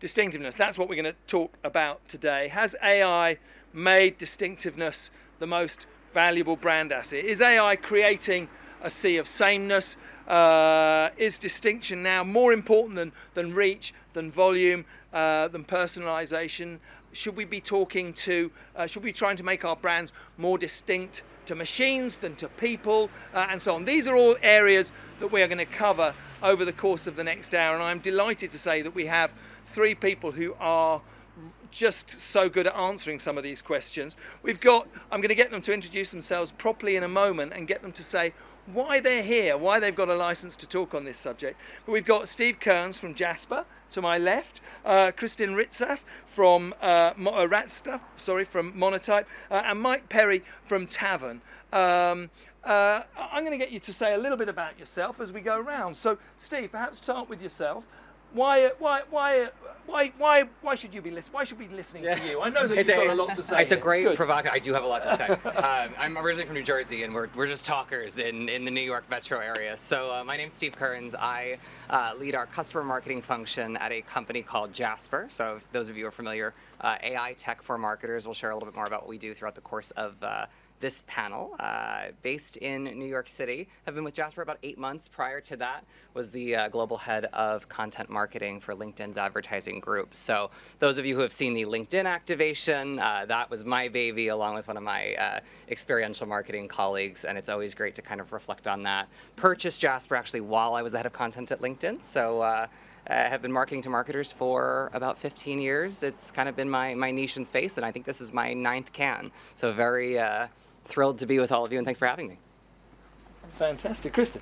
distinctiveness. That's what we're going to talk about today. Has AI made distinctiveness the most valuable brand asset? Is AI creating a sea of sameness? Is distinction now more important than reach, than volume, than personalization? Should we be trying to make our brands more distinct to machines than to people, and so on? These are all areas that we are going to cover over the course of the next hour, and I'm delighted to say that we have three people who are just so good at answering some of these questions. I'm going to get them to introduce themselves properly in a moment and get them to say why they're here, why they've got a license to talk on this subject. But we've got Steve Kearns from Jasper to my left, Kristin Ritzaf from from Monotype, and Mike Perry from Tavern. I'm going to get you to say a little bit about yourself as we go around. So, Steve, perhaps start with yourself. Why should you be listening? Why should we be listening to you? I know that you've got a lot to say. It's a great provocative. I do have a lot to say. I'm originally from New Jersey, and we're just talkers in the New York metro area. So my name's Steve Kearns. I lead our customer marketing function at a company called Jasper. So if those of you who are familiar, AI tech for marketers. We'll share a little bit more about what we do throughout the course of this panel, based in New York City. I've been with Jasper about 8 months. Prior to that was the global head of content marketing for LinkedIn's advertising group. So those of you who have seen the LinkedIn activation, that was my baby along with one of my experiential marketing colleagues, and it's always great to kind of reflect on that. Purchased Jasper actually while I was the head of content at LinkedIn. So I have been marketing to marketers for about 15 years. It's kind of been my niche in space, and I think this is my 9th can. So very thrilled to be with all of you, and thanks for having me. Fantastic. Kristin.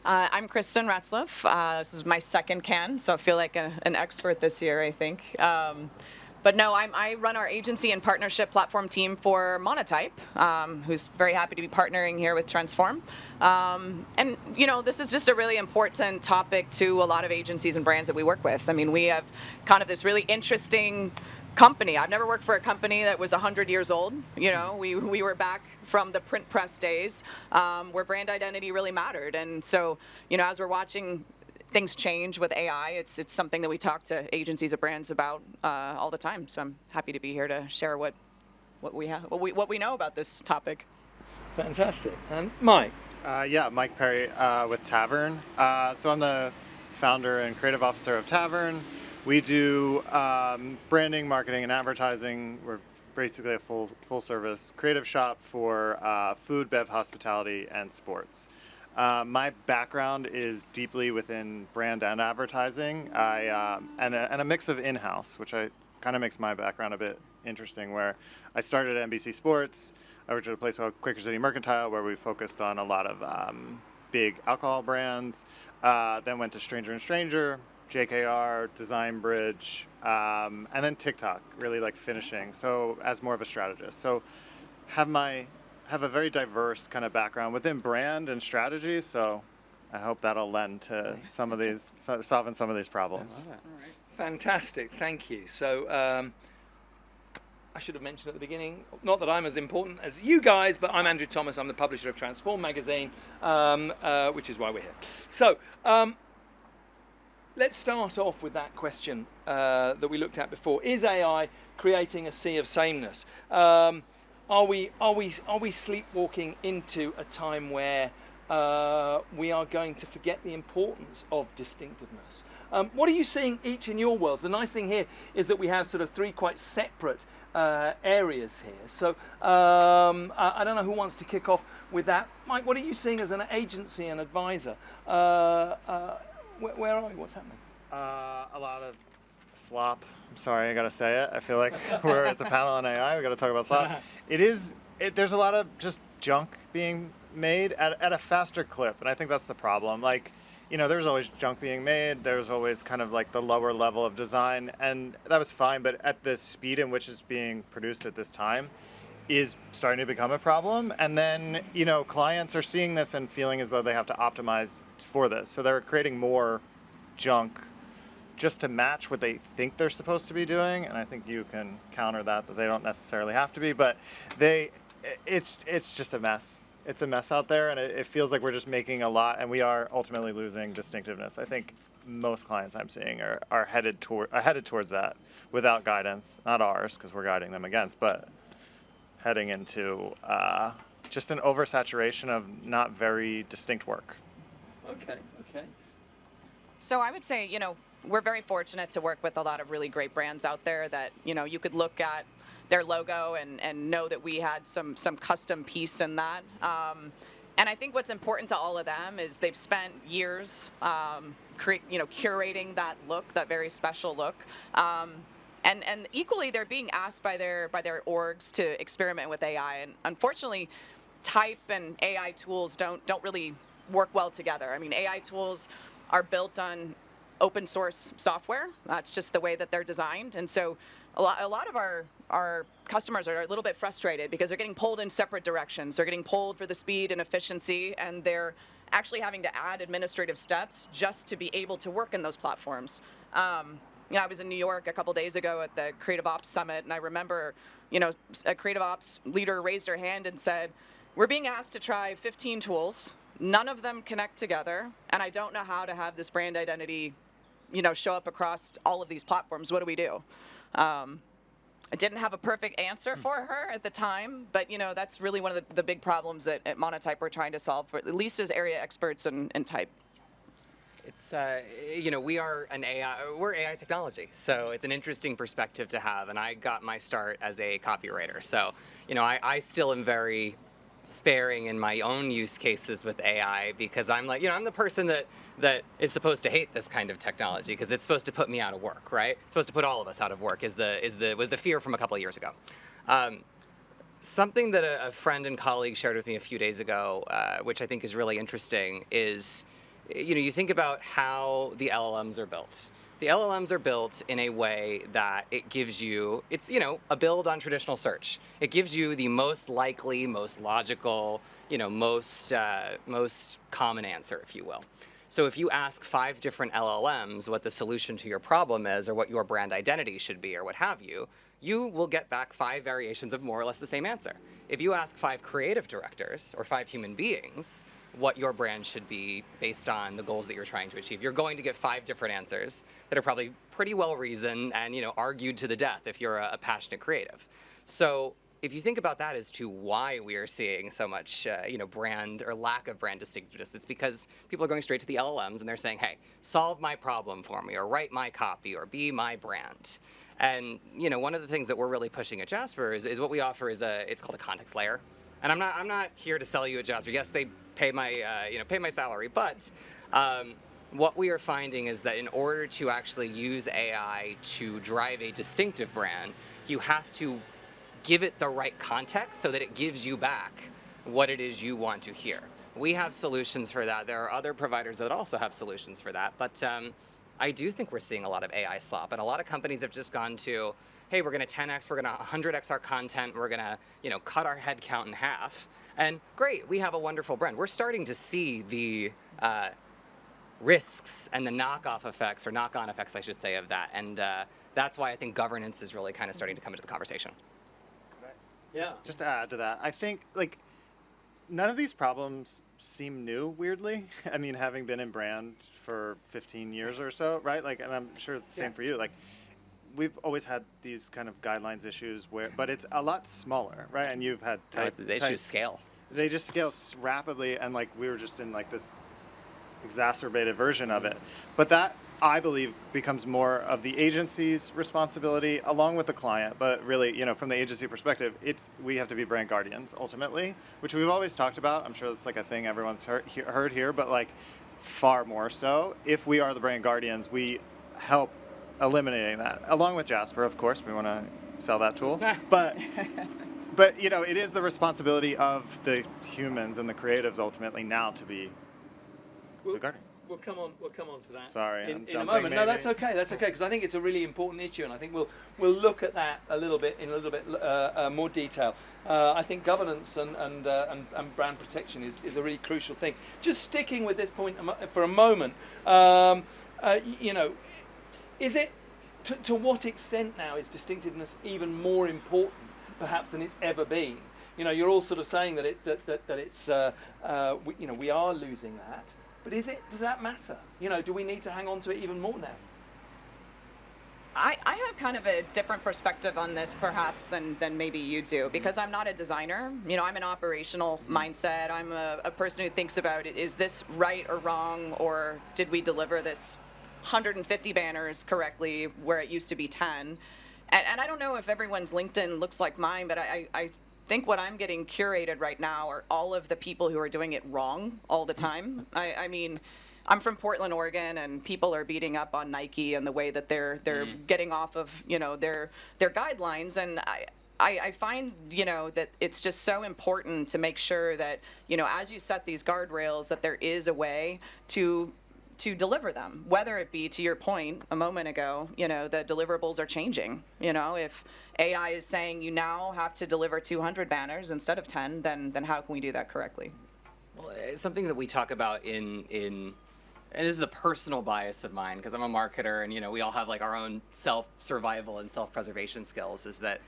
I'm Kristin Ratzlaff. This is my 2nd can, so I feel like an expert this year, I think. But no, I run our agency and partnership platform team for Monotype, who's very happy to be partnering here with Transform. And, this is just a really important topic to a lot of agencies and brands that we work with. I mean, we have kind of this really interesting company. I've never worked for a company that was 100 years old. We were back from the print press days, where brand identity really mattered. And so, as we're watching things change with AI, it's something that we talk to agencies and brands about all the time. So I'm happy to be here to share what we know about this topic. Fantastic. And Mike. Mike Perry with Tavern. So I'm the founder and creative officer of Tavern. We do branding, marketing, and advertising. We're basically a full service creative shop for food, bev, hospitality, and sports. My background is deeply within brand and advertising, and a mix of in-house, which kind of makes my background a bit interesting, where I started at NBC Sports. I worked at a place called Quaker City Mercantile, where we focused on a lot of big alcohol brands. Then went to Stranger & Stranger, JKR, Design Bridge, and then TikTok, really like finishing. So as more of a strategist. So have a very diverse kind of background within brand and strategy. So I hope that'll lend to some of these, solving some of these problems. All right. Fantastic, thank you. So I should have mentioned at the beginning, not that I'm as important as you guys, but I'm Andrew Thomas. I'm the publisher of Transform magazine, which is why we're here. So let's start off with that question that we looked at before. Is AI creating a sea of sameness? Are we sleepwalking into a time where we are going to forget the importance of distinctiveness? What are you seeing each in your worlds? The nice thing here is that we have sort of 3 quite separate areas here. So I don't know who wants to kick off with that. Mike, what are you seeing as an agency and advisor? Where are we? What's happening? A lot of slop. I'm sorry, I gotta say it. I feel like it's a panel on AI. We gotta talk about slop. There's a lot of just junk being made at a faster clip, and I think that's the problem. Like, there's always junk being made. There's always kind of like the lower level of design, and that was fine. But at the speed in which it's being produced at this time, is starting to become a problem. And then, clients are seeing this and feeling as though they have to optimize for this. So they're creating more junk just to match what they think they're supposed to be doing. And I think you can counter that they don't necessarily have to be, but it's just a mess. It's a mess out there, and it feels like we're just making a lot, and we are ultimately losing distinctiveness. I think most clients I'm seeing are headed towards that without guidance, not ours because we're guiding them against, but heading into just an oversaturation of not very distinct work. Okay, okay. So I would say, we're very fortunate to work with a lot of really great brands out there that, you could look at their logo and know that we had some custom piece in that. And I think what's important to all of them is they've spent years, curating that look, that very special look. And equally, they're being asked by their orgs to experiment with AI. And unfortunately, type and AI tools don't really work well together. I mean, AI tools are built on open source software. That's just the way that they're designed. And so a lot of our customers are a little bit frustrated because they're getting pulled in separate directions. They're getting pulled for the speed and efficiency, and they're actually having to add administrative steps just to be able to work in those platforms. I was in New York a couple days ago at the Creative Ops Summit, and I remember, a Creative Ops leader raised her hand and said, "We're being asked to try 15 tools. None of them connect together, and I don't know how to have this brand identity, show up across all of these platforms. What do we do?" I didn't have a perfect answer for her at the time, but that's really one of the big problems at Monotype we're trying to solve, for at least as area experts in type. It's, we are we're AI technology, so it's an interesting perspective to have, and I got my start as a copywriter, so, I still am very sparing in my own use cases with AI because I'm like, I'm the person that is supposed to hate this kind of technology because it's supposed to put me out of work, right? It's supposed to put all of us out of work was the fear from a couple of years ago. Something that a friend and colleague shared with me a few days ago, which I think is really interesting, is, you think about how the LLMs are built. The LLMs are built in a way that it gives you, it's, a build on traditional search. It gives you the most likely, most logical, most common answer, if you will. So if you ask 5 different LLMs what the solution to your problem is or what your brand identity should be or what have you, you will get back 5 variations of more or less the same answer. If you ask 5 creative directors or 5 human beings what your brand should be based on the goals that you're trying to achieve, you're going to get 5 different answers that are probably pretty well reasoned and argued to the death if you're a passionate creative. So if you think about that as to why we are seeing so much brand or lack of brand distinctiveness, it's because people are going straight to the LLMs and they're saying, hey, solve my problem for me, or write my copy, or be my brand. And one of the things that we're really pushing at Jasper is what we offer is it's called a context layer. And I'm not here to sell you at Jasper. Yes, they pay my salary, but what we are finding is that in order to actually use AI to drive a distinctive brand, you have to give it the right context so that it gives you back what it is you want to hear. We have solutions for that. There are other providers that also have solutions for that, but I do think we're seeing a lot of AI slop, and a lot of companies have just gone to, hey, we're going to 10x, we're going to 100x our content, we're going to cut our head count in half, and great, we have a wonderful brand. We're starting to see the risks and the knock-off effects, or knock-on effects, I should say, of that, and that's why I think governance is really kind of starting to come into the conversation. Yeah. Just to add to that, I think none of these problems seem new, weirdly. I mean, having been in brand for 15 years or so, right? And I'm sure it's the same for you. We've always had these kind of guidelines issues but it's a lot smaller, right? And you've had The issues scale. They just scale rapidly, and we were just in this exacerbated version of it. But that, I believe, becomes more of the agency's responsibility along with the client. But really, from the agency perspective, we have to be brand guardians ultimately, which we've always talked about. I'm sure that's a thing everyone's heard here, but far more so. If we are the brand guardians, we help eliminating that. Along with Jasper, of course, we want to sell that tool. But it is the responsibility of the humans and the creatives ultimately now to be the guardian. We'll come on to that. Sorry, in a moment. maybe. No, that's okay, because I think it's a really important issue, and I think we'll look at that in a little bit more detail. I think governance and brand protection is a really crucial thing. Just sticking with this point for a moment, is it to what extent now is distinctiveness even more important, perhaps, than it's ever been? You're all sort of saying that it's we are losing that. But does that matter? Do we need to hang on to it even more now? I have kind of a different perspective on this perhaps than maybe you do, because I'm not a designer. I'm an operational mindset. I'm a person who thinks about it, is this right or wrong, or did we deliver this 150 banners correctly where it used to be 10? And I don't know if everyone's LinkedIn looks like mine, but I think what I'm getting curated right now are all of the people who are doing it wrong all the time. I mean, I'm from Portland, Oregon, and people are beating up on Nike and the way that they're getting off of their guidelines, and I find that it's just so important to make sure that as you set these guardrails, that there is a way to deliver them, whether it be, to your point a moment ago, the deliverables are changing. If AI is saying you now have to deliver 200 banners instead of 10, then how can we do that correctly? Well, it's something that we talk about in and this is a personal bias of mine because I'm a marketer, and we all have like our own self-survival and self-preservation skills, is that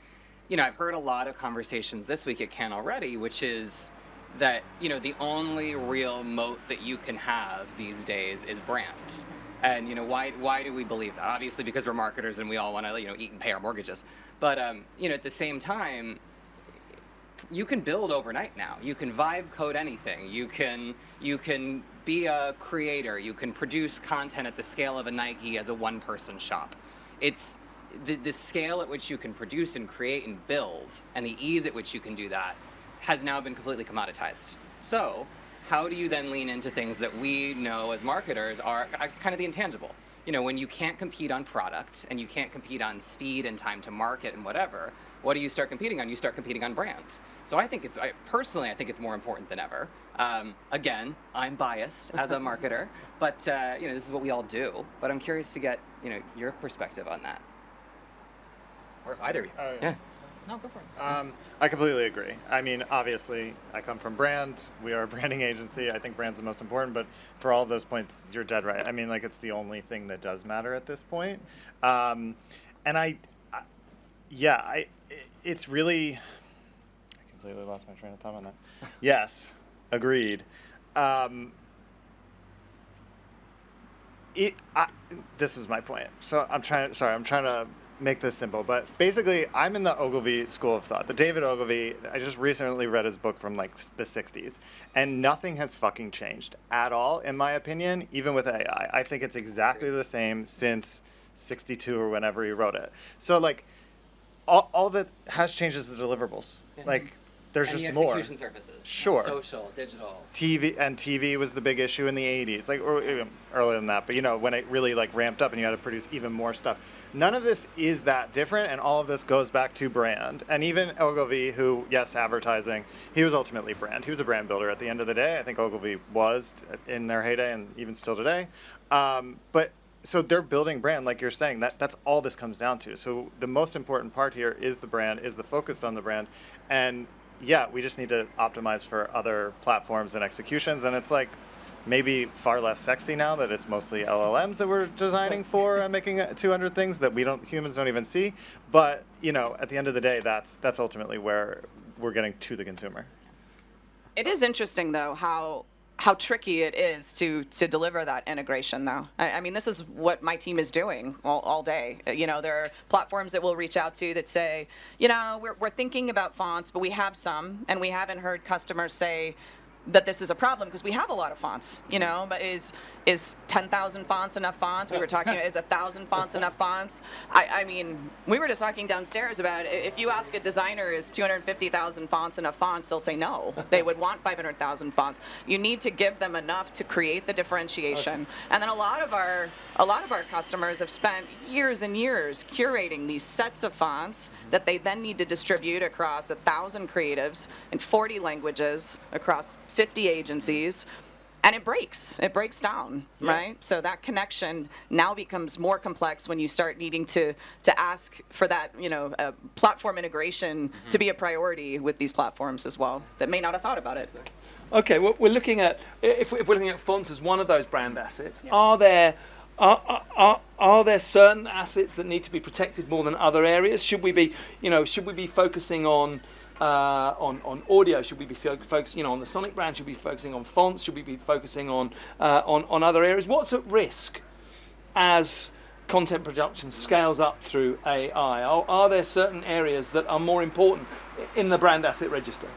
I've heard a lot of conversations this week at Cannes already, which is that the only real moat that you can have these days is brand. And why do we believe that? Obviously because we're marketers and we all want to eat and pay our mortgages, but at the same time, you can build overnight now. You can vibe code anything. You can be a creator. You can produce content at the scale of a Nike as a one-person shop. It's the scale at which you can produce and create and build, and the ease at which you can do that has now been completely commoditized. So how do you then lean into things that we know as marketers are kind of the intangible? When you can't compete on product and you can't compete on speed and time to market and whatever, what do you start competing on? You start competing on brand. So I personally think it's more important than ever. Again, I'm biased as a marketer, but this is what we all do. But I'm curious to get your perspective on that, or either of you. Yeah. No, go for it. I completely agree. I mean, obviously, I come from brand. We are a branding agency. I think brand's the most important, but for all of those points, you're dead right. I mean, like, it's the only thing that does matter at this point. It's really, I completely lost my train of thought on that. Yes, agreed. This is my point. So I'm trying to make this simple, but basically I'm in the Ogilvy school of thought. The David Ogilvy, I just recently read his book from like the 60s, and nothing has fucking changed at all, in my opinion, even with AI. I think it's exactly the same since 62 or whenever he wrote it. So like all that has changed is the deliverables. Yeah. Like there's and just the more. Execution surfaces. Sure. Social, digital. TV was the big issue in the 80s, like, or even earlier than that, but when it really like ramped up and you had to produce even more stuff. None of this is that different, and all of this goes back to brand. And even Ogilvy, who, yes, advertising, he was ultimately brand. He was a brand builder at the end of the day. I think Ogilvy was in their heyday and even still today. But so they're building brand, like you're saying. That's all this comes down to. So the most important part here is the brand, is the focus on the brand. And yeah, we just need to optimize for other platforms and executions. And it's like maybe far less sexy now that it's mostly LLMs that we're designing for and making 200 things that humans don't even see. But at the end of the day, that's ultimately where we're getting to the consumer. It is interesting though how tricky it is to deliver that integration though. I mean, this is what my team is doing all day. There are platforms that we'll reach out to that say, we're thinking about fonts, but we have some, and we haven't heard customers say that this is a problem because we have a lot of fonts, but is 10,000 fonts enough fonts? We were talking, is 1,000 fonts enough fonts? I mean, we were just talking downstairs about if you ask a designer, is 250,000 fonts enough fonts? They'll say no. They would want 500,000 fonts. You need to give them enough to create the differentiation. Okay. And then a lot of our customers have spent years and years curating these sets of fonts that they then need to distribute across 1,000 creatives in 40 languages across 50 agencies. And it breaks down, yeah. Right? So that connection now becomes more complex when you start needing to ask for that, platform integration to be a priority with these platforms as well that may not have thought about it. Okay, well, we're looking at, if we're looking at fonts as one of those brand assets, yeah. Are there certain assets that need to be protected more than other areas? Should we be focusing on on audio? Should we be focusing on the Sonic brand? Should we be focusing on fonts? Should we be focusing on other areas? What's at risk as content production scales up through AI? Are there certain areas that are more important in the brand asset register?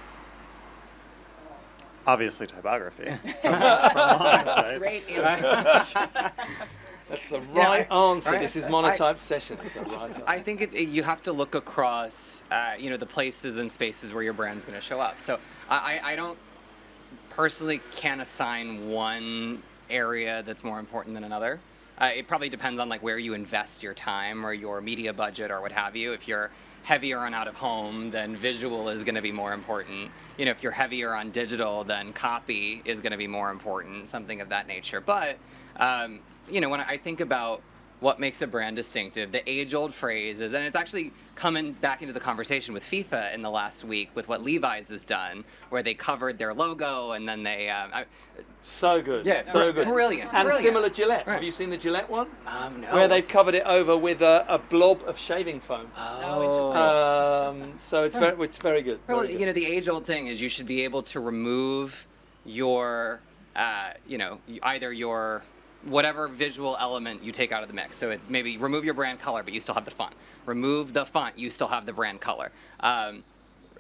Obviously, typography. From Monotype. Great answer. That's the right answer. right. This is Monotype session. It's the right answer. I think you have to look across, the places and spaces where your brand's going to show up. So I don't personally can't assign one area that's more important than another. It probably depends on like where you invest your time or your media budget or what have you. If you're heavier on out of home, then visual is going to be more important. If you're heavier on digital, then copy is going to be more important, something of that nature. But when I think about what makes a brand distinctive, the age-old phrase is, and it's actually coming back into the conversation with FIFA in the last week with what Levi's has done, where they covered their logo and then they... So good. Yeah, so good. Brilliant. And brilliant. similar Gillette. Right. Have you seen the Gillette one? No. Where they've covered it over with a blob of shaving foam. Interesting. So it's very good. Well, Very good. the age-old thing is you should be able to remove your, either your whatever visual element you take out of the mix. So it's maybe remove your brand color, but you still have the font. Remove the font, you still have the brand color.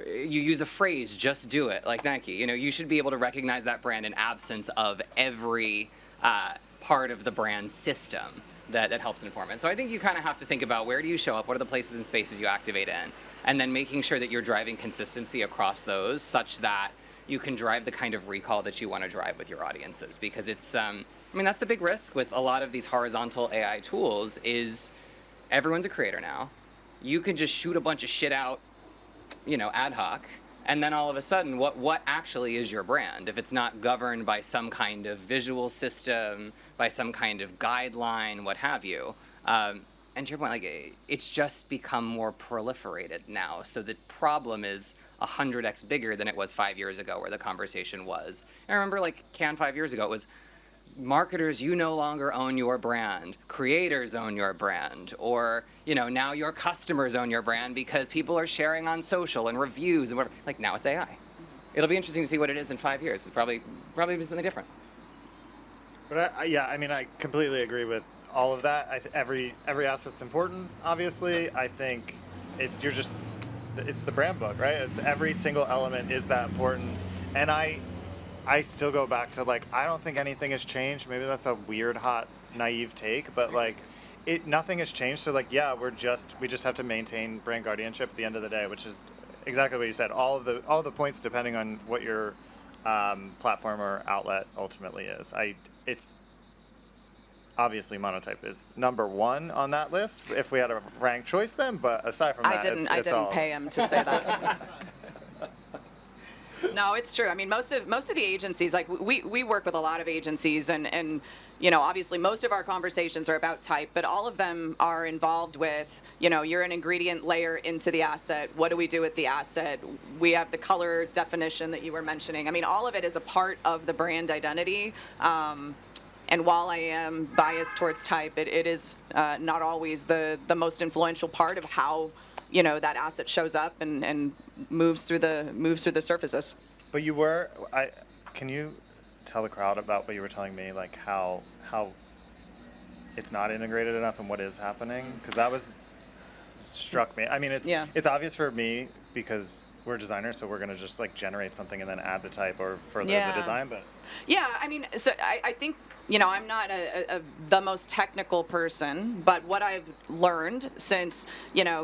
You use a phrase, just do it, like Nike. You should be able to recognize that brand in absence of every part of the brand system that helps inform it. So I think you kind of have to think about where do you show up, what are the places and spaces you activate in, and then making sure that you're driving consistency across those such that you can drive the kind of recall that you want to drive with your audiences. Because it's, that's the big risk with a lot of these horizontal AI tools is everyone's a creator now. You can just shoot a bunch of shit out, ad hoc, and then all of a sudden, what actually is your brand if it's not governed by some kind of visual system, by some kind of guideline, what have you? And to your point, like it's just become more proliferated now. So the problem is 100x bigger than it was 5 years ago, where the conversation was. I remember like Cannes 5 years ago, it was marketers, you no longer own your brand. Creators own your brand. Or, now your customers own your brand because people are sharing on social and reviews and whatever. Like now it's AI. It'll be interesting to see what it is in 5 years. It's probably be something different. But I completely agree with all of that. Every asset's important, obviously. I think it's the brand book, right? It's every single element is that important. And I still go back to I don't think anything has changed. Maybe that's a weird, hot, naive take, but nothing has changed. So we just have to maintain brand guardianship at the end of the day, which is exactly what you said. All of the points depending on what your platform or outlet ultimately is. It's obviously Monotype is number one on that list if we had a ranked choice then. But aside from that, I didn't pay him to say that. No, it's true. I mean, most of the agencies, we work with a lot of agencies, and obviously most of our conversations are about type, but all of them are involved with, you're an ingredient layer into the asset. What do we do with the asset? We have the color definition that you were mentioning. I mean, all of it is a part of the brand identity. And while I am biased towards type, it is not always the most influential part of how that asset shows up and moves through the surfaces. But can you tell the crowd about what you were telling me, how it's not integrated enough and what is happening? Because that struck me. I mean, it's obvious for me because we're designers, so we're going to just generate something and then add the type or further the design. But yeah, I mean, so I think I'm not the most technical person, but what I've learned since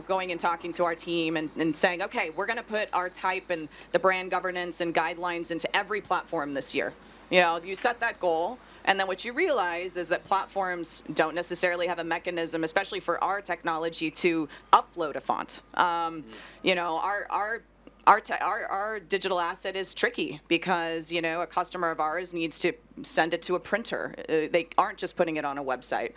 going and talking to our team and saying, okay, we're going to put our type and the brand governance and guidelines into every platform this year. You set that goal. And then what you realize is that platforms don't necessarily have a mechanism, especially for our technology, to upload a font. Our digital asset is tricky because a customer of ours needs to send it to a printer. They aren't just putting it on a website.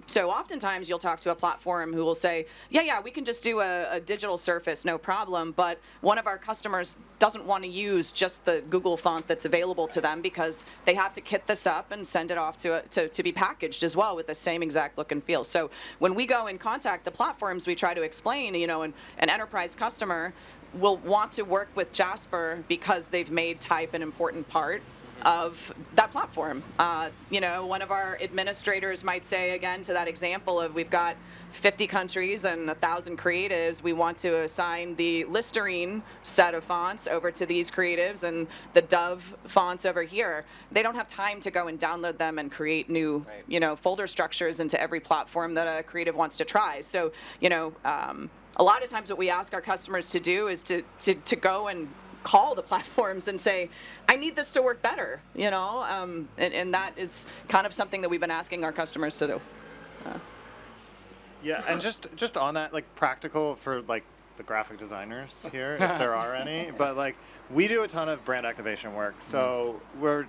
So oftentimes you'll talk to a platform who will say, yeah, we can just do a digital surface, no problem. But one of our customers doesn't want to use just the Google font that's available to them because they have to kit this up and send it off to be packaged as well with the same exact look and feel. So when we go and contact the platforms, we try to explain, an enterprise customer, will want to work with Jasper because they've made type an important part of that platform. One of our administrators might say, again, to that example of we've got 50 countries and 1,000 creatives, we want to assign the Listerine set of fonts over to these creatives and the Dove fonts over here. They don't have time to go and download them and create new, folder structures into every platform that a creative wants to try. So, a lot of times what we ask our customers to do is to go and call the platforms and say, I need this to work better, and that is kind of something that we've been asking our customers to do. Yeah, and just on that, like practical for like the graphic designers here, if there are any, but like we do a ton of brand activation work. So we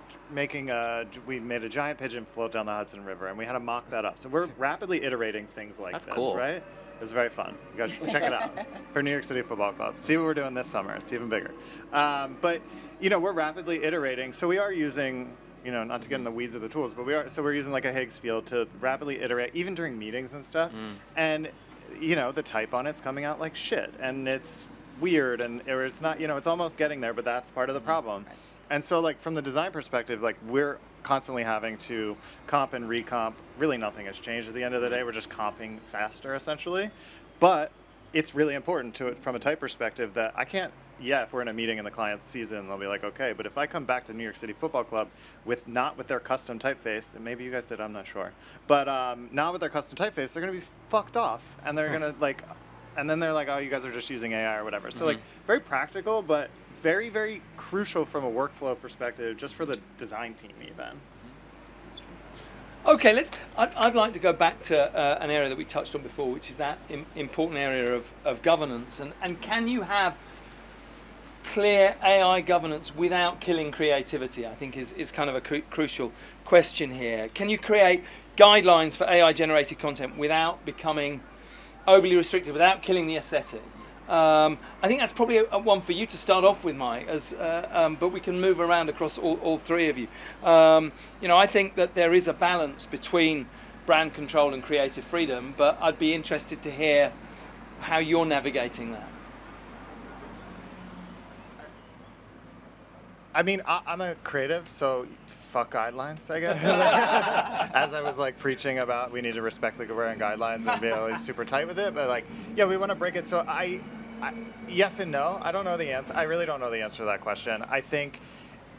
made a giant pigeon float down the Hudson River, and we had to mock that up. So we're rapidly iterating things like That's this, cool. right? It's very fun. You guys should check it out for New York City Football Club. See what we're doing this summer. It's even bigger. But we're rapidly iterating. So we are using, not to get in the weeds of the tools, but we're using like a Higgs field to rapidly iterate, even during meetings and stuff. And the type on it's coming out like shit, and it's weird, or it's not. It's almost getting there, but that's part of the problem. And so, like from the design perspective, like we're constantly having to comp and recomp. Really nothing has changed at the end of the day. We're just comping faster, essentially. But it's really important from a type perspective that I can't, if we're in a meeting and the client sees it, and they'll be like, okay, but if I come back to New York City Football Club not with their custom typeface, and maybe you guys did, I'm not sure, but not with their custom typeface, they're going to be fucked off. And they're going to and then they're like, oh, you guys are just using AI or whatever. So very practical, but very, very crucial from a workflow perspective, just for the design team even. Okay, I'd like to go back to an area that we touched on before, which is that important area of governance. And can you have clear AI governance without killing creativity? I think is kind of a crucial question here. Can you create guidelines for AI-generated content without becoming overly restrictive, without killing the aesthetic? I think that's probably a one for you to start off with, Mike, but we can move around across all three of you. I think that there is a balance between brand control and creative freedom, but I'd be interested to hear how you're navigating that. I mean, I'm a creative, so fuck guidelines, I guess. As I was like preaching about, we need to respect the brand guidelines and be always super tight with it. But we want to break it. So I yes and no. I don't know the answer. I really don't know the answer to that question. I think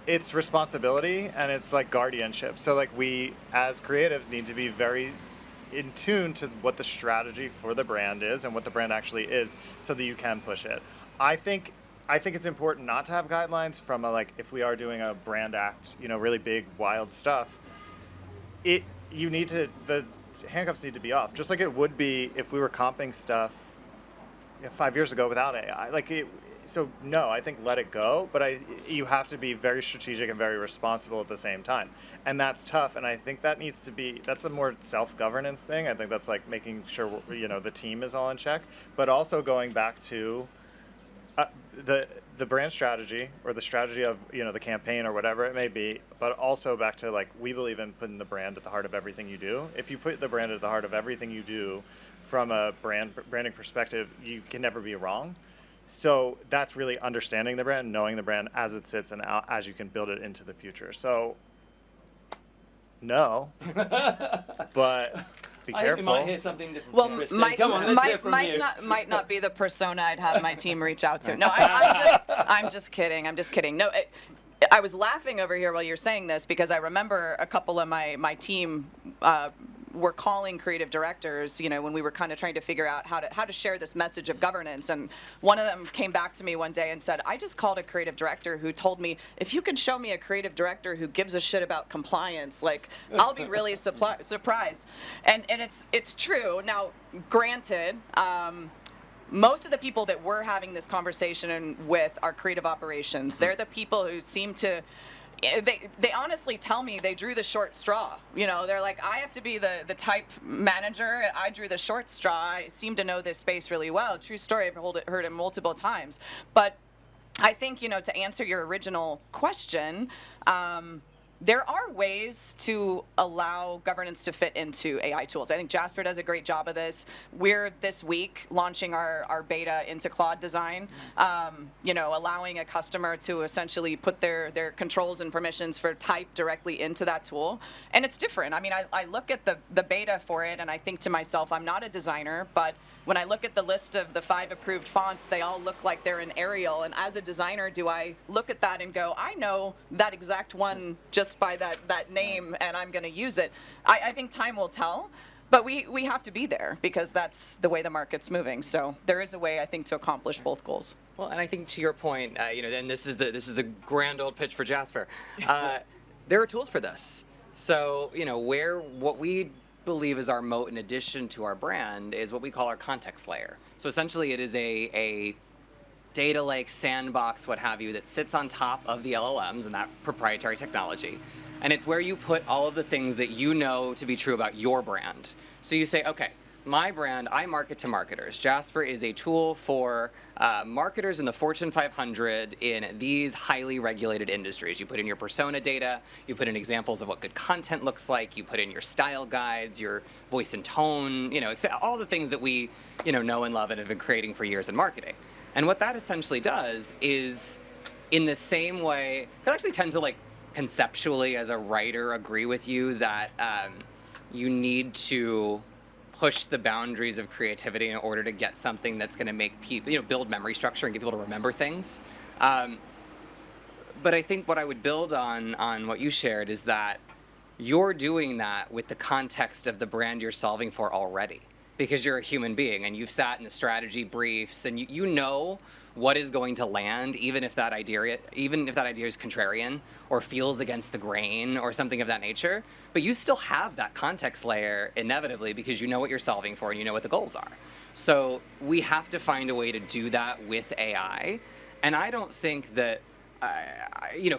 it's responsibility and it's like guardianship. So we as creatives need to be very in tune to what the strategy for the brand is and what the brand actually is, so that you can push it. I think it's important not to have guidelines from if we are doing a brand act, really big, wild stuff. The handcuffs need to be off, just like it would be if we were comping stuff 5 years ago without AI. So no, I think let it go, but you have to be very strategic and very responsible at the same time, and that's tough. And I think that's a more self-governance thing. I think that's making sure the team is all in check, but also going back to the brand strategy, or the strategy of the campaign or whatever it may be, but also back to we believe in putting the brand at the heart of everything you do. If you put the brand at the heart of everything you do from a branding perspective, you can never be wrong. So that's really understanding the brand, knowing the brand as it sits, and as you can build it into the future. So no, but be careful. I think we might hear something different. Well, Christine. Come on, let's hear from you. might not be the persona I'd have my team reach out to. No, I'm just kidding. No, I was laughing over here while you're saying this because I remember a couple of my team were calling creative directors, when we were kind of trying to figure out how to share this message of governance. And one of them came back to me one day and said, I just called a creative director who told me, if you could show me a creative director who gives a shit about compliance, I'll be really surprised. And it's true. Now, granted, most of the people that we're having this conversation with are creative operations. They're the people who seem to, they honestly tell me they drew the short straw. They're like, I have to be the type manager. I drew the short straw. I seem to know this space really well. True story. I've heard it multiple times. But I think, to answer your original question, there are ways to allow governance to fit into AI tools. I think Jasper does a great job of this. We're this week launching our beta into Claude Design, allowing a customer to essentially put their controls and permissions for type directly into that tool. And it's different. I mean, I look at the beta for it and I think to myself, I'm not a designer, but when I look at the list of the 5 approved fonts, they all look like they're in Arial. And as a designer, do I look at that and go, I know that exact one just by that name, and I'm going to use it? I think time will tell, but we have to be there because that's the way the market's moving. So there is a way, I think, to accomplish both goals. Well, and I think to your point, then this is the grand old pitch for Jasper. There are tools for this. So what we believe is our moat in addition to our brand is what we call our context layer. So essentially it is a data lake, sandbox, what have you, that sits on top of the LLMs and that proprietary technology. And it's where you put all of the things that you know to be true about your brand. So you say, okay, my brand, I market to marketers. Jasper is a tool for marketers in the Fortune 500 in these highly regulated industries. You put in your persona data, you put in examples of what good content looks like, you put in your style guides, your voice and tone, all the things that we know and love and have been creating for years in marketing. And what that essentially does is, in the same way, I actually tend to conceptually as a writer agree with you that you need to push the boundaries of creativity in order to get something that's going to make people, build memory structure and get people to remember things. But I think what I would build on what you shared is that you're doing that with the context of the brand you're solving for already, because you're a human being and you've sat in the strategy briefs and you know what is going to land, even if that idea is contrarian or feels against the grain or something of that nature. But you still have that context layer inevitably because you know what you're solving for and you know what the goals are. So we have to find a way to do that with AI. And I don't think that,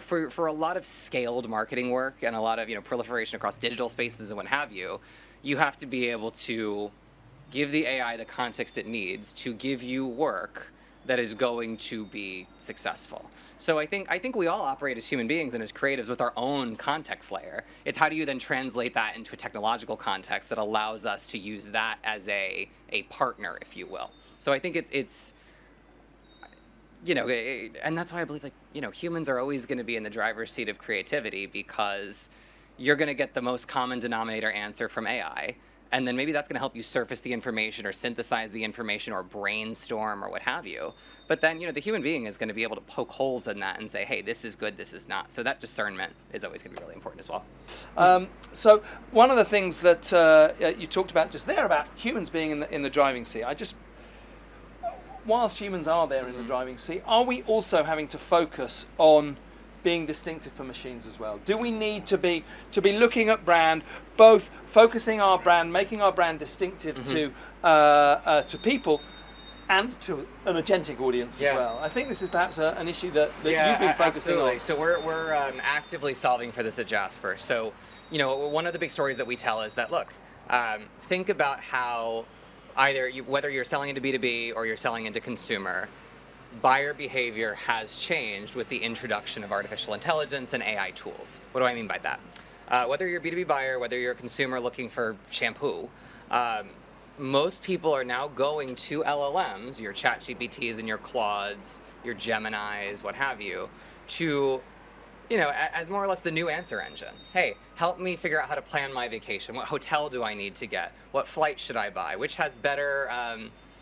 for a lot of scaled marketing work and a lot of proliferation across digital spaces and what have you, you have to be able to give the AI the context it needs to give you work that is going to be successful. So I think we all operate as human beings and as creatives with our own context layer. It's how do you then translate that into a technological context that allows us to use that as a partner, if you will. So I think it's and that's why I believe humans are always going to be in the driver's seat of creativity, because you're going to get the most common denominator answer from AI. And then maybe that's going to help you surface the information or synthesize the information or brainstorm or what have you. But then, the human being is going to be able to poke holes in that and say, hey, this is good, this is not. So that discernment is always going to be really important as well. So one of the things that you talked about just there about humans being in the driving seat, whilst humans are there in the driving seat, are we also having to focus on being distinctive for machines as well? Do we need to be looking at brand, both focusing our brand, making our brand distinctive to people and to an agentic audience as well? I think this is perhaps an issue that you've been focusing on. So we're actively solving for this at Jasper. So one of the big stories that we tell is that, look, think about how whether you're selling into B2B or you're selling into consumer, buyer behavior has changed with the introduction of artificial intelligence and AI tools. What do I mean by that? Whether you're a B2B buyer, whether you're a consumer looking for shampoo, most people are now going to LLMs, your ChatGPTs and your Claudes, your Geminis, what have you, to, as more or less the new answer engine. Hey, help me figure out how to plan my vacation. What hotel do I need to get? What flight should I buy? Which has better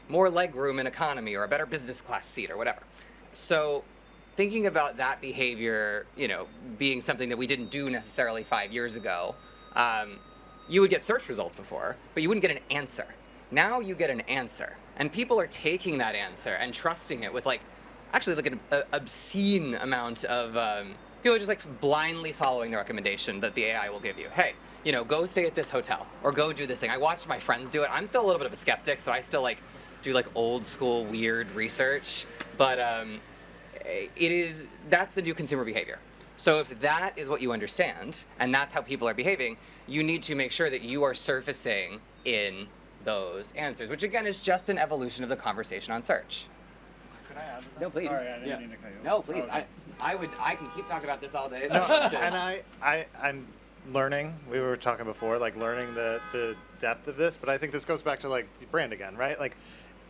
more leg room in economy or a better business class seat or whatever. So thinking about that behavior, being something that we didn't do necessarily 5 years ago, you would get search results before, but you wouldn't get an answer. Now you get an answer, and people are taking that answer and trusting it with an obscene amount of people are just blindly following the recommendation that the AI will give you. Hey, go stay at this hotel or go do this thing. I watched my friends do it. I'm still a little bit of a skeptic, so I still do old school weird research, but that's the new consumer behavior. So if that is what you understand and that's how people are behaving, you need to make sure that you are surfacing in those answers, which again is just an evolution of the conversation on search. Could I add to that? No, please. Sorry, I didn't mean to cut you off. No, please. Okay. I can keep talking about this all day. No, and I'm learning. We were talking before, like learning the depth of this, but I think this goes back to like brand again, right? Like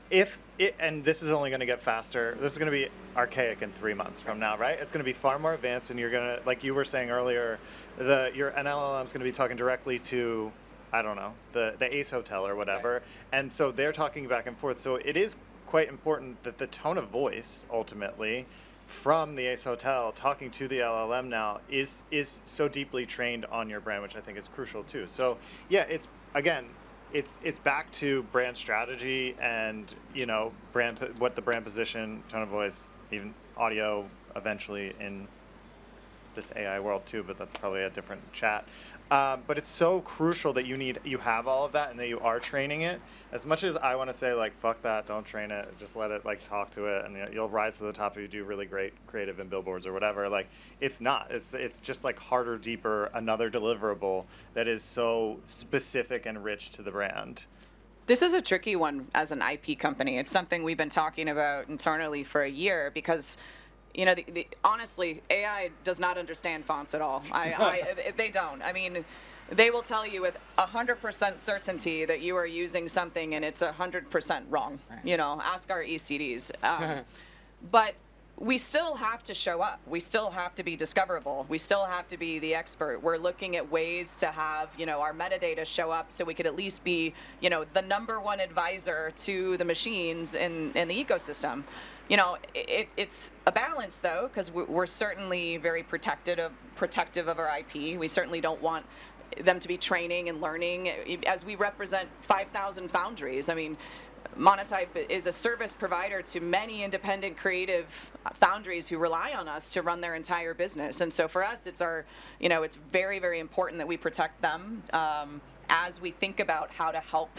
if it, and this is only going to get faster. This is going to be archaic in 3 months from now, right? It's going to be far more advanced, and you're going to, like you were saying earlier, your LLM is going to be talking directly to, I don't know, the Ace Hotel or whatever, Right. and so they're talking back and forth. So it is quite important that the tone of voice ultimately from the Ace Hotel talking to the LLM now is so deeply trained on your brand, which I think is crucial too. So yeah, it's back to brand strategy and what the brand position, tone of voice, even audio eventually in this AI world too, but that's probably a different chat. But it's so crucial that you have all of that and that you are training it. As much as I want to say like fuck that, don't train it, just let it like talk to it, and you'll rise to the top if you do really great creative in billboards or whatever. Like it's not. It's just like harder, deeper, another deliverable that is so specific and rich to the brand. This is a tricky one as an IP company. It's something we've been talking about internally for a year because, honestly, AI does not understand fonts at all. They don't. I mean, they will tell you with 100% certainty that you are using something and it's 100% wrong. Right. Ask our ECDs. But we still have to show up. We still have to be discoverable. We still have to be the expert. We're looking at ways to have, our metadata show up so we could at least be, the number one advisor to the machines in the ecosystem. It's a balance though, because we're certainly very protective of our IP. We certainly don't want them to be training and learning as we represent 5,000 foundries. I mean, Monotype is a service provider to many independent creative foundries who rely on us to run their entire business. And so for us, it's it's very, very important that we protect them as we think about how to help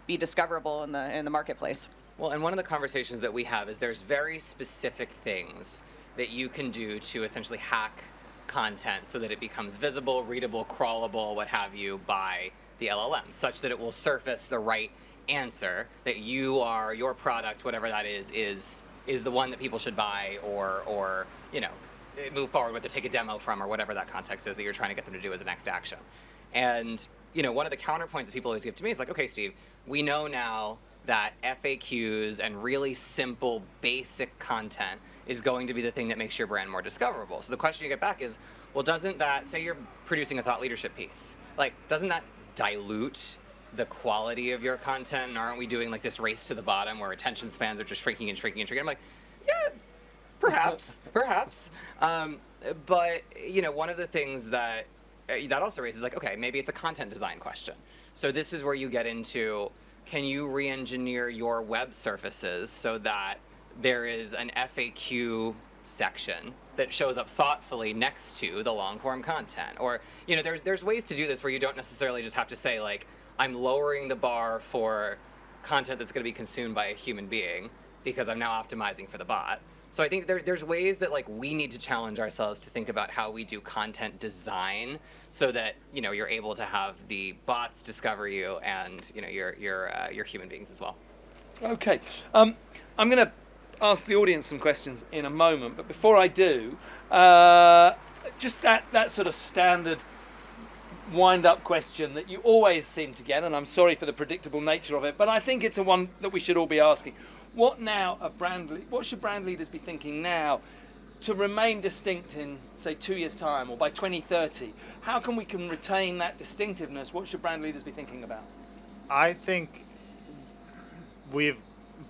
be discoverable in the marketplace. Well, and one of the conversations that we have is there's very specific things that you can do to essentially hack content so that it becomes visible, readable, crawlable, what have you, by the LLM, such that it will surface the right answer that your product, whatever that is the one that people should buy or move forward with to take a demo from, or whatever that context is that you're trying to get them to do as a next action. And one of the counterpoints that people always give to me is like, okay, Steve, we know now that FAQs and really simple, basic content is going to be the thing that makes your brand more discoverable. So the question you get back is, well, doesn't that, say you're producing a thought leadership piece, like, doesn't that dilute the quality of your content? And aren't we doing like this race to the bottom where attention spans are just shrinking and shrinking and shrinking? I'm like, yeah, perhaps. But one of the things that also raises, like, okay, maybe it's a content design question. So this is where you get into, can you re-engineer your web surfaces so that there is an FAQ section that shows up thoughtfully next to the long-form content? Or, there's ways to do this where you don't necessarily just have to say, like, I'm lowering the bar for content that's going to be consumed by a human being because I'm now optimizing for the bot. So I think there's ways that like we need to challenge ourselves to think about how we do content design so that you're able to have the bots discover you and your human beings as well. Okay, I'm going to ask the audience some questions in a moment, but before I do, just that sort of standard wind-up question that you always seem to get, and I'm sorry for the predictable nature of it, but I think it's a one that we should all be asking. What should brand leaders be thinking now to remain distinct in, say, 2 years' time or by 2030? How can we retain that distinctiveness? What should brand leaders be thinking about? I think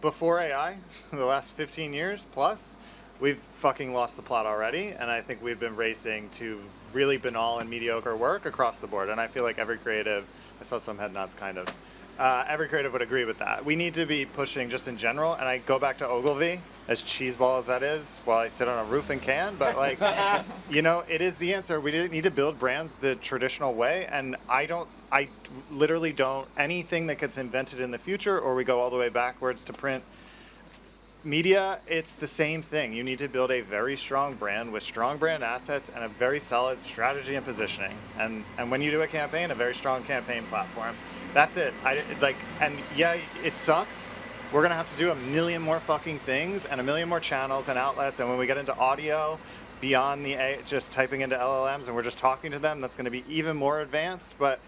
before AI, the last 15 years plus, we've fucking lost the plot already, and I think we've been racing to really banal and mediocre work across the board. And I feel like every creative, I saw some head nods kind of, every creative would agree with that. We need to be pushing just in general, and I go back to Ogilvy, as cheeseball as that is, while I sit on a roof and can, but like, it is the answer. We need to build brands the traditional way, and I literally don't, anything that gets invented in the future, or we go all the way backwards to print, media, it's the same thing. You need to build a very strong brand with strong brand assets and a very solid strategy and positioning. And when you do a campaign, a very strong campaign platform. That's it. And yeah, it sucks. We're gonna have to do a million more fucking things and a million more channels and outlets. And when we get into audio, beyond just typing into LLMs and we're just talking to them, that's going to be even more advanced. But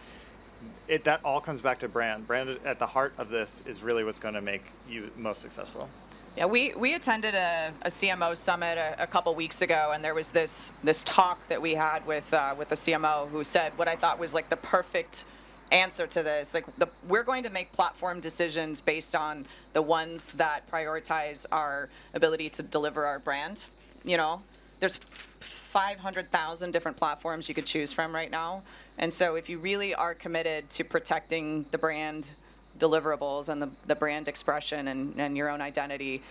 that all comes back to brand. Brand at the heart of this is really what's going to make you most successful. Yeah, we attended a CMO summit a couple weeks ago, and there was this talk that we had with the CMO who said what I thought was like the perfect answer to this. Like we're going to make platform decisions based on the ones that prioritize our ability to deliver our brand. You know, there's 500,000 different platforms you could choose from right now, and so if you really are committed to protecting the brand deliverables and the brand expression and your own identity,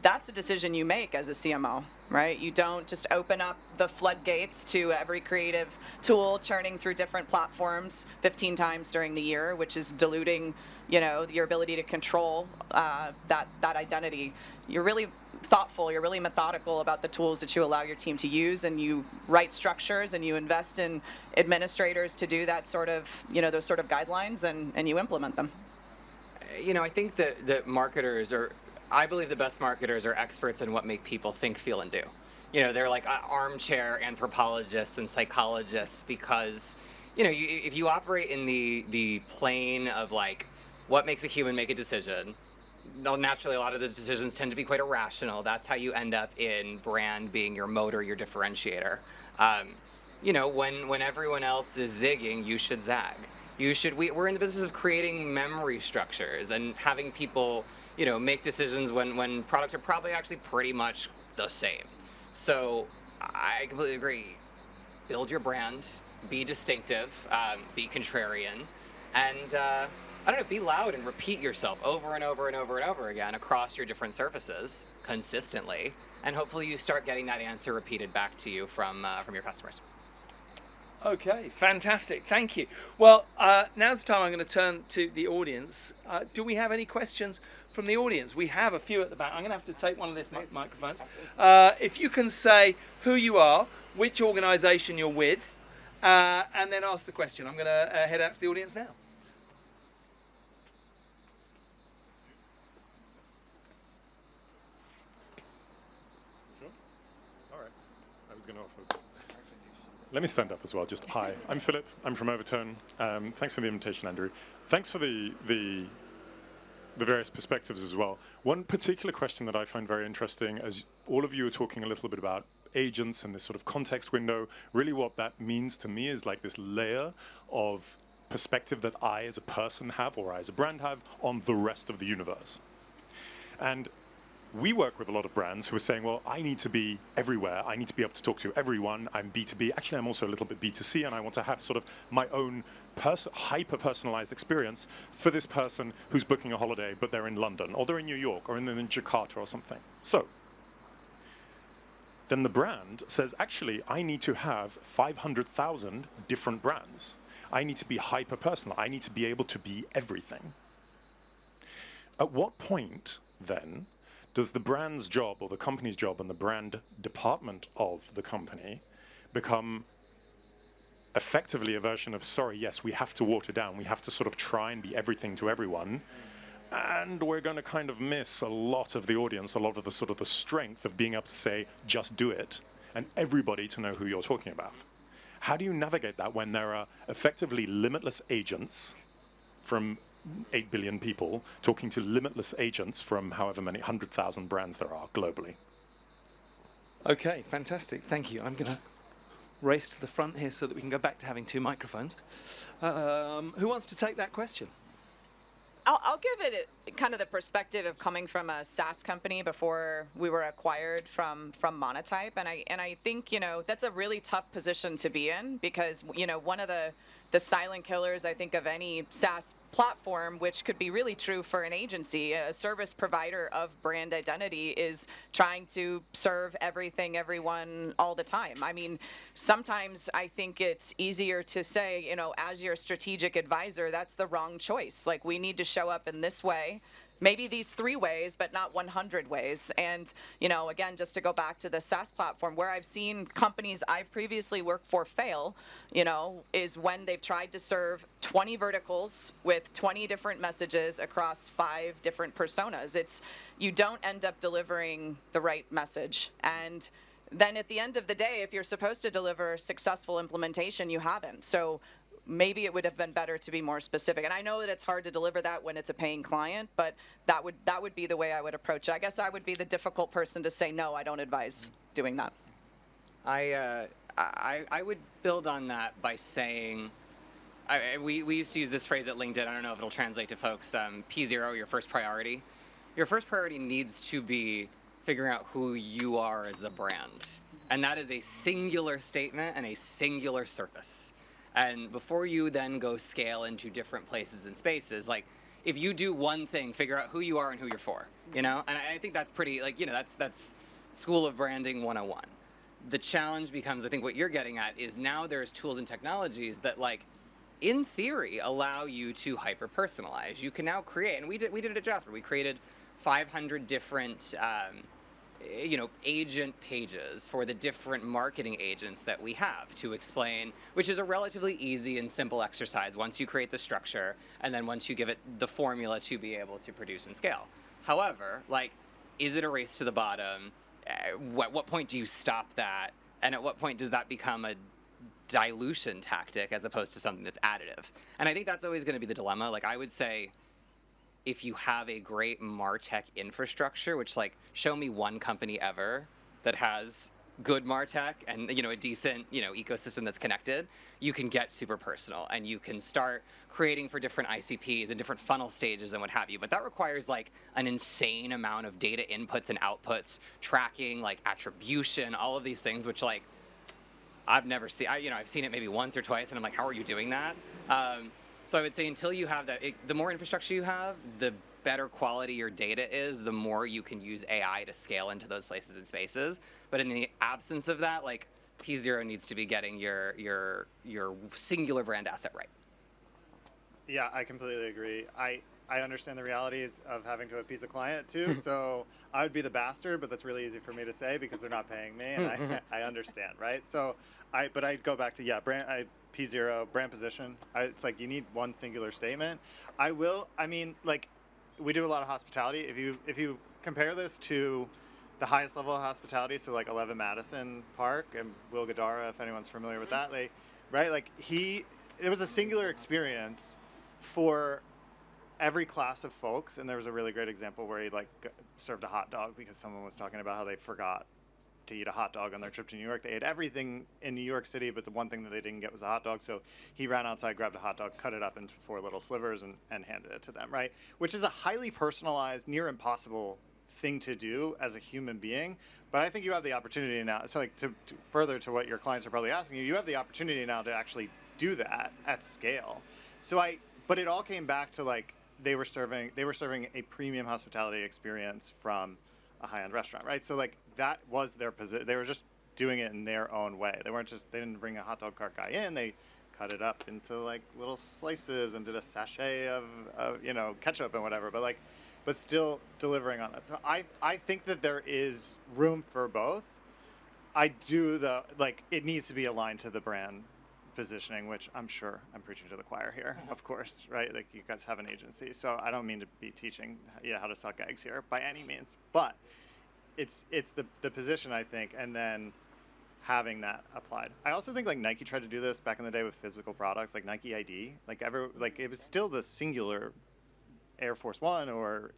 that's a decision you make as a CMO, right? You don't just open up the floodgates to every creative tool churning through different platforms 15 times during the year, which is diluting, your ability to control that identity. You're really thoughtful, you're really methodical about the tools that you allow your team to use, and you write structures and you invest in administrators to do that sort of, those sort of guidelines, and you implement them. I think that I believe the best marketers are experts in what make people think, feel, and do. They're like armchair anthropologists and psychologists because, if you operate in the plane of like, what makes a human make a decision, naturally a lot of those decisions tend to be quite irrational. That's how you end up in brand being your motor, your differentiator. When everyone else is zigging, you should zag. We're in the business of creating memory structures and having people, make decisions when products are probably actually pretty much the same. So I completely agree. Build your brand, be distinctive, be contrarian, and be loud and repeat yourself over and over and over and over again across your different surfaces consistently, and hopefully you start getting that answer repeated back to you from your customers. Okay, fantastic. Thank you. Well, now's the time I'm going to turn to the audience. Do we have any questions from the audience? We have a few at the back. I'm going to have to take one of these microphones. If you can say who you are, which organization you're with, and then ask the question. I'm going to head out to the audience now. Sure? All right. I was going to offer. Let me stand up as well. Just hi. I'm Philip. I'm from Overtone. Thanks for the invitation, Andrew. Thanks for the various perspectives as well. One particular question that I find very interesting, as all of you are talking a little bit about agents and this sort of context window, really what that means to me is like this layer of perspective that I as a person have, or I as a brand have, on the rest of the universe. And we work with a lot of brands who are saying, well, I need to be everywhere. I need to be able to talk to everyone. I'm B2B. Actually, I'm also a little bit B2C, and I want to have sort of my own hyper-personalized experience for this person who's booking a holiday, but they're in London, or they're in New York, or in Jakarta or something. So then the brand says, actually, I need to have 500,000 different brands. I need to be hyper-personal. I need to be able to be everything. At what point, then, does the brand's job, or the company's job, and the brand department of the company become effectively a version of, sorry, yes, we have to water down, we have to sort of try and be everything to everyone, and we're going to kind of miss a lot of the audience, a lot of the sort of the strength of being able to say, just do it, and everybody to know who you're talking about. How do you navigate that when there are effectively limitless agents from 8 billion people talking to limitless agents from however many 100,000 brands there are globally? Okay, fantastic. Thank you. I'm going to race to the front here so that we can go back to having two microphones. Who wants to take that question? I'll give it kind of the perspective of coming from a SaaS company before we were acquired from Monotype, and I think that's a really tough position to be in, because one of the silent killers, I think, of any SaaS platform, which could be really true for an agency, a service provider of brand identity, is trying to serve everything, everyone, all the time. I mean, sometimes I think it's easier to say, as your strategic advisor, that's the wrong choice. Like, we need to show up in this way, maybe these 3 ways, but not 100 ways. And, again, just to go back to the SaaS platform, where I've seen companies I've previously worked for fail, is when they've tried to serve 20 verticals with 20 different messages across 5 different personas. You don't end up delivering the right message. And then at the end of the day, if you're supposed to deliver successful implementation, you haven't. So maybe it would have been better to be more specific. And I know that it's hard to deliver that when it's a paying client, but that would be the way I would approach it. I guess I would be the difficult person to say, no, I don't advise doing that. I would build on that by saying, we used to use this phrase at LinkedIn. I don't know if it'll translate to folks. P0, your first priority. Your first priority needs to be figuring out who you are as a brand. And that is a singular statement and a singular surface. And before you then go scale into different places and spaces, like if you do one thing, figure out who you are and who you're for, you know? And I think that's pretty, like, you know, that's School of Branding 101. The challenge becomes, I think what you're getting at is now there's tools and technologies that, like, in theory, allow you to hyper-personalize. You can now create, and we did it at Jasper. We created 500 different, agent pages for the different marketing agents that we have to explain, which is a relatively easy and simple exercise once you create the structure and then once you give it the formula to be able to produce and scale. However, like, is it a race to the bottom? At what point do you stop that? And at what point does that become a dilution tactic as opposed to something that's additive? And I think that's always going to be the dilemma. Like, I would say, if you have a great MarTech infrastructure, which, like, show me one company ever that has good MarTech and, you know, a decent, you know, ecosystem that's connected, you can get super personal and you can start creating for different ICPs and different funnel stages and what have you. But that requires, like, an insane amount of data inputs and outputs, tracking, like, attribution, all of these things, which, like, I've never seen. I've seen it maybe once or twice, and I'm like, how are you doing that? So I would say until you have that, the more infrastructure you have, the better quality your data is, the more you can use AI to scale into those places and spaces. But in the absence of that, like, P0 needs to be getting your singular brand asset right. Yeah, I completely agree. I understand the realities of having to appease a client too, so I would be the bastard, but that's really easy for me to say because they're not paying me, and I understand, right? So but I'd go back to P0, brand position. It's like you need one singular statement. Like, we do a lot of hospitality. If you compare this to the highest level of hospitality, so like 11 Madison Park and Will Gadara, if anyone's familiar with that, it was a singular experience for every class of folks, and there was a really great example where he, like, served a hot dog because someone was talking about how they forgot to eat a hot dog on their trip to New York. They ate everything in New York City, but the one thing that they didn't get was a hot dog. So he ran outside, grabbed a hot dog, cut it up into 4 little slivers, and handed it to them, right? Which is a highly personalized, near impossible thing to do as a human being. But I think you have the opportunity now. So, like, to further to what your clients are probably asking you, you have the opportunity now to actually do that at scale. But it all came back to, like, they were serving a premium hospitality experience from a high-end restaurant, right? So, like, that was their position. They were just doing it in their own way. They didn't bring a hot dog cart guy in. They cut it up into, like, little slices and did a sachet of ketchup and whatever. But still delivering on that. So I think that there is room for both. It needs to be aligned to the brand positioning, which I'm sure I'm preaching to the choir here, of course, right? Like, you guys have an agency, so I don't mean to be teaching how to suck eggs here by any means, but it's the position, I think, and then having that applied. I also think, like, Nike tried to do this back in the day with physical products, like Nike ID, it was still the singular Air Force One or,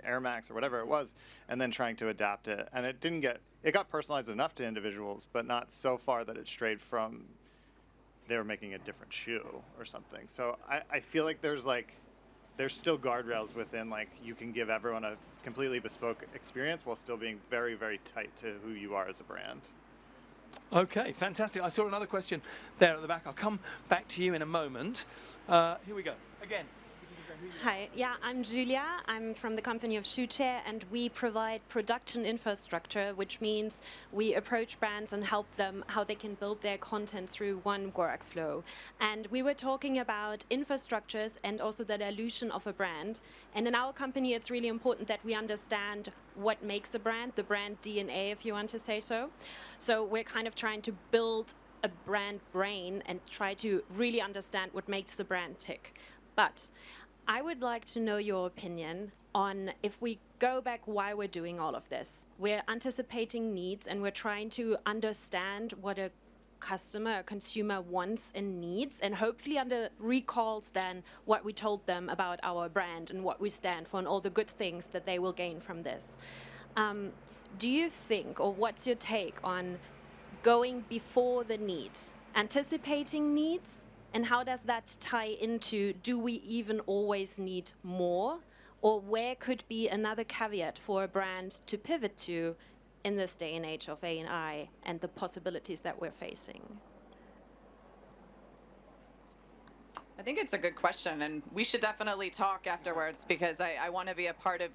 Air Max or whatever it was, and then trying to adapt it, and it got personalized enough to individuals, but not so far that it strayed from they were making a different shoe or something. So I feel like there's still guardrails within, like, you can give everyone a completely bespoke experience while still being very, very tight to who you are as a brand. Okay, fantastic. I saw another question there at the back. I'll come back to you in a moment. Here we go. Again. Hi, I'm Julia. I'm from the company of ShoeChair, and we provide production infrastructure, which means we approach brands and help them how they can build their content through one workflow. And we were talking about infrastructures and also the dilution of a brand. And in our company, it's really important that we understand what makes a brand, the brand DNA, if you want to say so. So we're kind of trying to build a brand brain and try to really understand what makes the brand tick. But I would like to know your opinion on if we go back why we're doing all of this. We're anticipating needs and we're trying to understand what a customer, a consumer wants and needs, and hopefully under recalls then what we told them about our brand and what we stand for and all the good things that they will gain from this. Do you think, or what's your take on going before the need, anticipating needs, and how does that tie into, do we even always need more? Or where could be another caveat for a brand to pivot to in this day and age of AI and the possibilities that we're facing? I think it's a good question, and we should definitely talk afterwards because I want to be a part of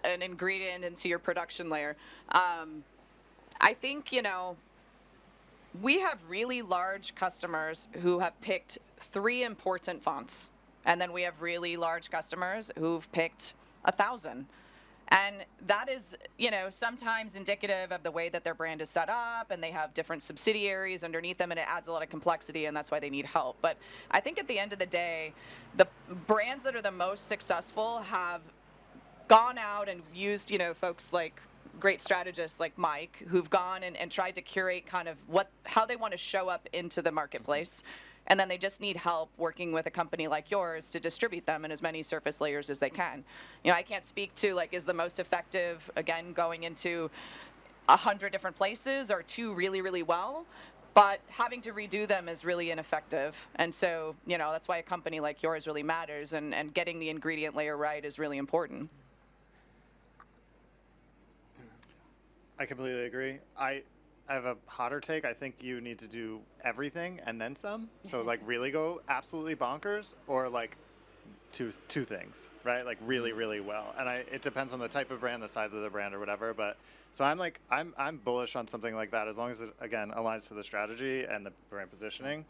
an ingredient into your production layer. I think, we have really large customers who have picked 3 important fonts, and then we have really large customers who've picked 1,000. And that is, sometimes indicative of the way that their brand is set up, and they have different subsidiaries underneath them, and it adds a lot of complexity, and that's why they need help. But I think at the end of the day, the brands that are the most successful have gone out and used, folks like great strategists like Mike, who've gone and tried to curate kind of how they want to show up into the marketplace. And then they just need help working with a company like yours to distribute them in as many surface layers as they can. I can't speak to is the most effective, again, going into 100 different places or 2 really, really well, but having to redo them is really ineffective. And so, that's why a company like yours really matters, and getting the ingredient layer right is really important. I completely agree. I have a hotter take. I think you need to do everything and then some. So really go absolutely bonkers, or two things, right? Really, really well. And it depends on the type of brand, the size of the brand, or whatever. But so I'm bullish on something like that, as long as it, again, aligns to the strategy and the brand positioning.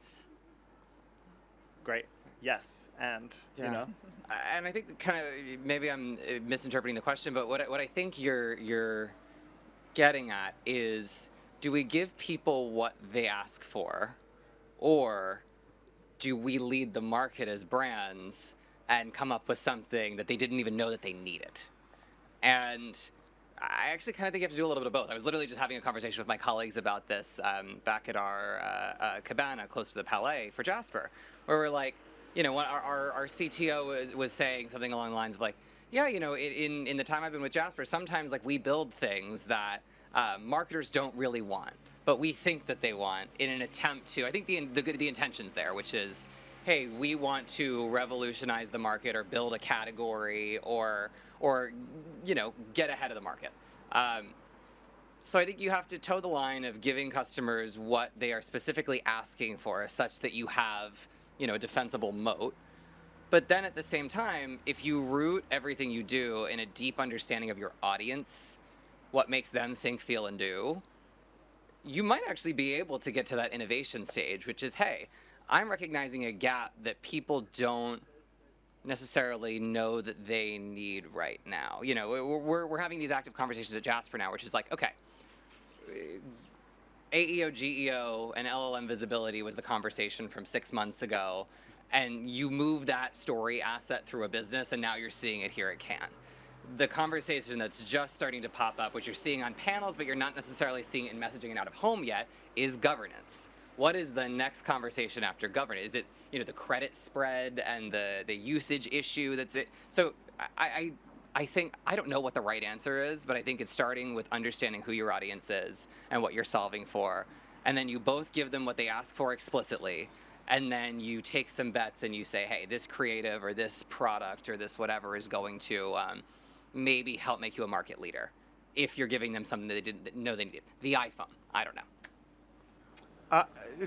Great. Yes. And And I think kind of maybe I'm misinterpreting the question, but what I think you're getting at is, do we give people what they ask for, or do we lead the market as brands and come up with something that they didn't even know that they needed? And I actually kind of think you have to do a little bit of both. I was literally just having a conversation with my colleagues about this back at our cabana close to the Palais for Jasper, where we're like, our CTO was saying something along the lines of in the time I've been with Jasper, sometimes we build things that marketers don't really want, but we think that they want, in an attempt to, I think the intention's there, which is, hey, we want to revolutionize the market or build a category or get ahead of the market. So I think you have to toe the line of giving customers what they are specifically asking for, such that you have a defensible moat. But then at the same time, if you root everything you do in a deep understanding of your audience, what makes them think, feel, and do, you might actually be able to get to that innovation stage, which is, hey, I'm recognizing a gap that people don't necessarily know that they need right now. We're having these active conversations at Jasper now, which is okay, AEO, GEO, and LLM visibility was the conversation from 6 months ago. And you move that story asset through a business, and now you're seeing it here at Cannes. The conversation that's just starting to pop up, which you're seeing on panels, but you're not necessarily seeing it in messaging and out of home yet, is governance. What is the next conversation after governance? Is it the credit spread and the usage issue? That's it. So I think, I don't know what the right answer is, but I think it's starting with understanding who your audience is and what you're solving for, and then you both give them what they ask for explicitly. And then you take some bets and you say, hey, this creative or this product or this whatever is going to maybe help make you a market leader, if you're giving them something that they didn't know they needed. The iPhone, I don't know.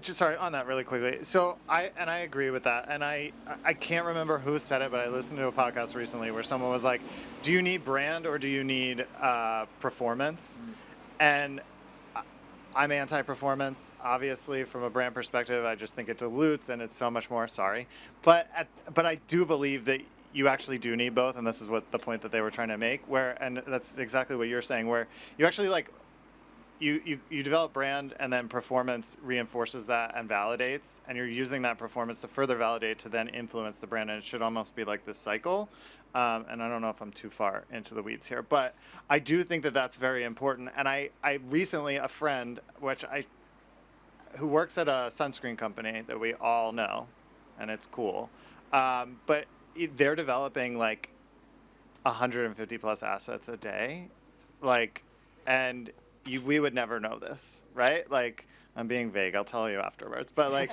Sorry, on that really quickly. So I agree with that. And I can't remember who said it, but I listened to a podcast recently where someone was like, do you need brand or do you need performance? Mm-hmm. And I'm anti-performance, obviously, from a brand perspective. I just think it dilutes, and it's so much more. Sorry, but I do believe that you actually do need both, and this is what the point that they were trying to make. And that's exactly what you're saying, where you actually you develop brand, and then performance reinforces that and validates, and you're using that performance to further validate to then influence the brand, and it should almost be like this cycle. And I don't know if I'm too far into the weeds here, but I do think that that's very important. And I recently, a friend, who works at a sunscreen company that we all know, and it's cool, but they're developing like 150 plus assets a day, like, and we would never know this, right? Like, I'm being vague, I'll tell you afterwards, but like,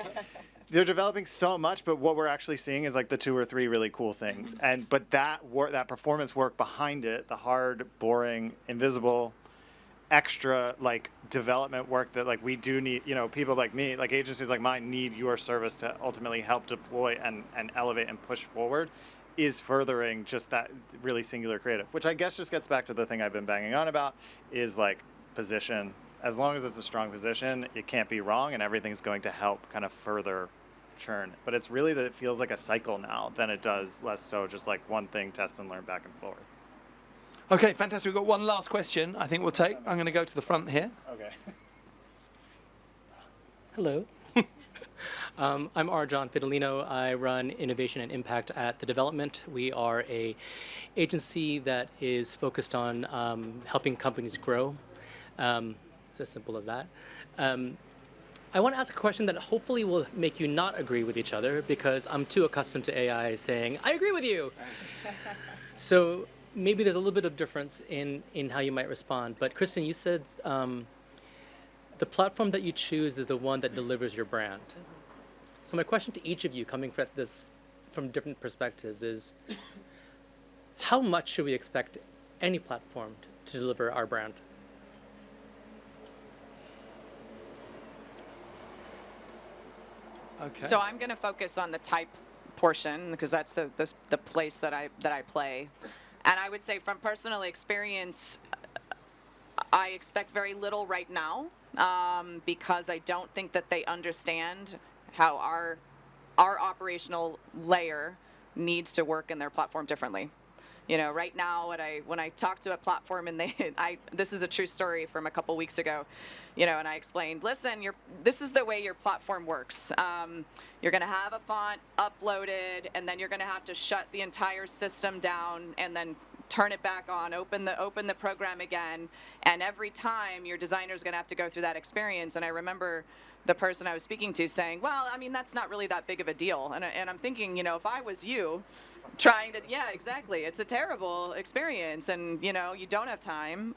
they're developing so much, but what we're actually seeing is like the 2 or 3 really cool things. But that work, that performance work behind it, the hard, boring, invisible, extra like development work that like we do need, people like me, like agencies like mine need your service to ultimately help deploy and elevate and push forward, is furthering just that really singular creative, which I guess just gets back to the thing I've been banging on about, is like position. As long as it's a strong position, it can't be wrong, and everything's going to help kind of further churn. But it's really that it feels like a cycle now than it does less so just like one thing, test and learn back and forward. Okay, fantastic. We've got one last question I think we'll take. I'm going to go to the front here. Okay. Hello. I'm Arjan Fidelino. I run innovation and impact at The Development. We are a agency that is focused on helping companies grow. It's as simple as that. I want to ask a question that hopefully will make you not agree with each other, because I'm too accustomed to AI saying, I agree with you. So maybe there's a little bit of difference in how you might respond. But Kristen, you said the platform that you choose is the one that delivers your brand. So my question to each of you, coming at this from different perspectives, is how much should we expect any platform to deliver our brand? Okay. So I'm going to focus on the type portion, because that's the place that I play. And I would say from personal experience, I expect very little right now, because I don't think that they understand how our operational layer needs to work in their platform differently. Right now, when I talk to a platform, and this is a true story from a couple weeks ago, and I explained, listen, this is the way your platform works. You're going to have a font uploaded, and then you're going to have to shut the entire system down, and then turn it back on, open the program again, and every time your designer's going to have to go through that experience. And I remember the person I was speaking to saying, well, I mean, that's not really that big of a deal. And I'm thinking, if I was you, trying to, yeah, exactly. It's a terrible experience, and you don't have time.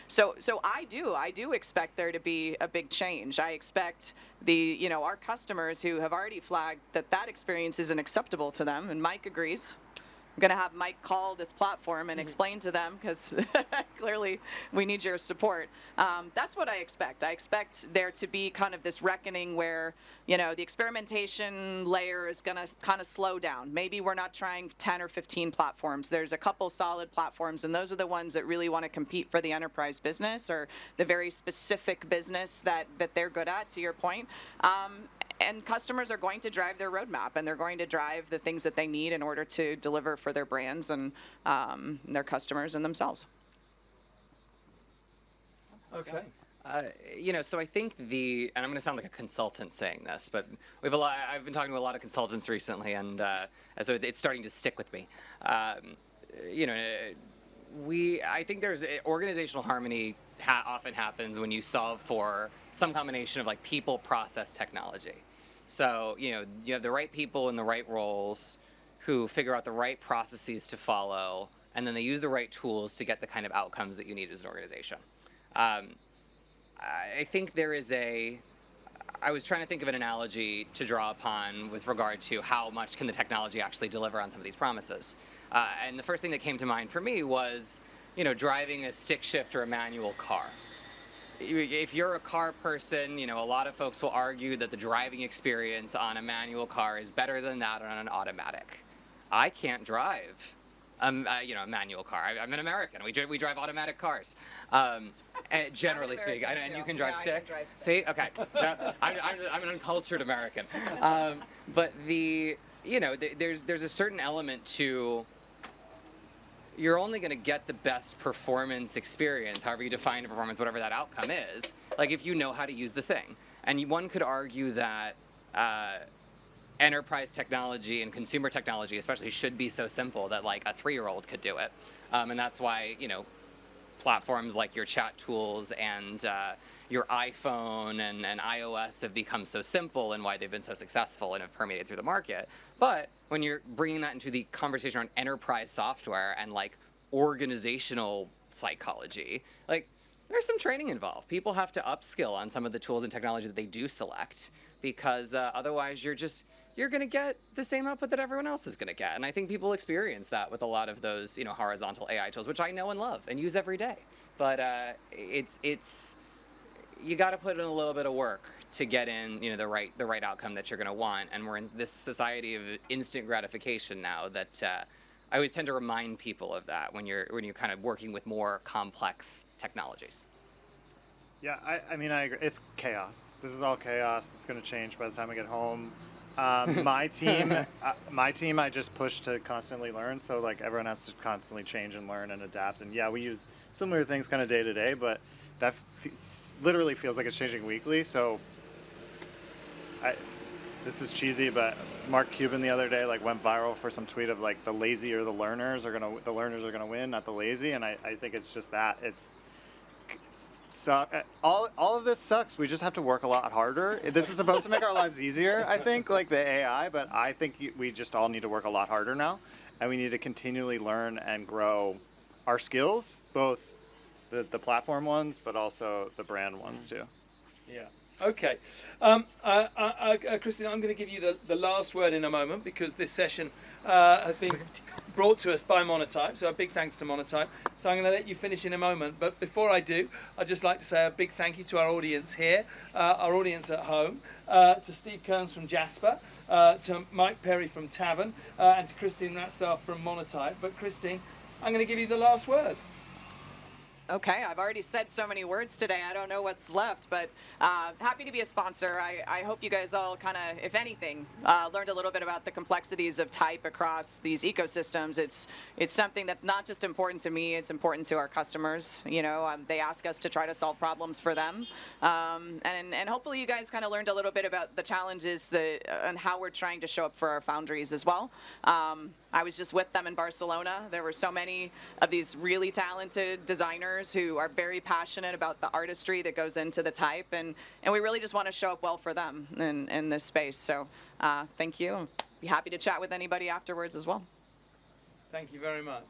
So I do expect there to be a big change. I expect our customers who have already flagged that experience isn't acceptable to them, and Mike agrees. I'm going to have Mike call this platform and explain to them, because clearly we need your support. That's what I expect. I expect there to be kind of this reckoning where, the experimentation layer is going to kind of slow down. Maybe we're not trying 10 or 15 platforms. There's a couple solid platforms, and those are the ones that really want to compete for the enterprise business, or the very specific business that they're good at, to your point. And customers are going to drive their roadmap, and they're going to drive the things that they need in order to deliver for their brands and their customers and themselves. Okay. So I think and I'm going to sound like a consultant saying this, but I've been talking to a lot of consultants recently, and so it's starting to stick with me. I think there's organizational harmony often happens when you solve for some combination of like people, process, technology. So, you have the right people in the right roles who figure out the right processes to follow, and then they use the right tools to get the kind of outcomes that you need as an organization. I think I was trying to think of an analogy to draw upon with regard to how much can the technology actually deliver on some of these promises. And the first thing that came to mind for me was, driving a stick shift or a manual car. If you're a car person, a lot of folks will argue that the driving experience on a manual car is better than that on an automatic. I can't drive a manual car. I'm an American. We drive automatic cars, generally speaking. And you can drive stick? See? Okay. I'm an uncultured American. But there's a certain element to you're only going to get the best performance experience, however you define performance, whatever that outcome is, like if you know how to use the thing. And one could argue that enterprise technology and consumer technology especially should be so simple that like a 3-year-old could do it. And that's why, platforms like your chat tools and your iPhone and iOS have become so simple and why they've been so successful and have permeated through the market. But when you're bringing that into the conversation around enterprise software and like organizational psychology, like there's some training involved. People have to upskill on some of the tools and technology that they do select, because otherwise you're going to get the same output that everyone else is going to get. And I think people experience that with a lot of those, horizontal AI tools, which I know and love and use every day. But it's you got to put in a little bit of work to get in, the right outcome that you're going to want. And we're in this society of instant gratification now that I always tend to remind people of that when you're kind of working with more complex technologies. Yeah, I mean, I agree. It's chaos. This is all chaos. It's going to change by the time I get home. My team, I just push to constantly learn. So like everyone has to constantly change and learn and adapt. And yeah, we use similar things kind of day to day, but that literally feels like it's changing weekly. So this is cheesy, but Mark Cuban the other day like went viral for some tweet of like the lazy or the learners are gonna win, not the lazy. And I think it's just that all of this sucks. We just have to work a lot harder. This is supposed to make our lives easier, I think, like the AI, but I think we just all need to work a lot harder now, and we need to continually learn and grow our skills, both the platform ones, but also the brand ones too. Yeah. Okay. Christine, I'm going to give you the last word in a moment, because this session has been brought to us by Monotype, so a big thanks to Monotype. So I'm going to let you finish in a moment, but before I do, I'd just like to say a big thank you to our audience here, our audience at home, to Steve Kearns from Jasper, to Mike Perry from Tavern, and to Christine Ratstaff from Monotype. But Christine, I'm going to give you the last word. Okay, I've already said so many words today, I don't know what's left, but happy to be a sponsor. I hope you guys all kind of, if anything, learned a little bit about the complexities of type across these ecosystems. It's something that's not just important to me, it's important to our customers. They ask us to try to solve problems for them. And hopefully you guys kind of learned a little bit about the challenges and how we're trying to show up for our foundries as well. I was just with them in Barcelona. There were so many of these really talented designers who are very passionate about the artistry that goes into the type, and we really just want to show up well for them in this space. So thank you. Be happy to chat with anybody afterwards as well. Thank you very much.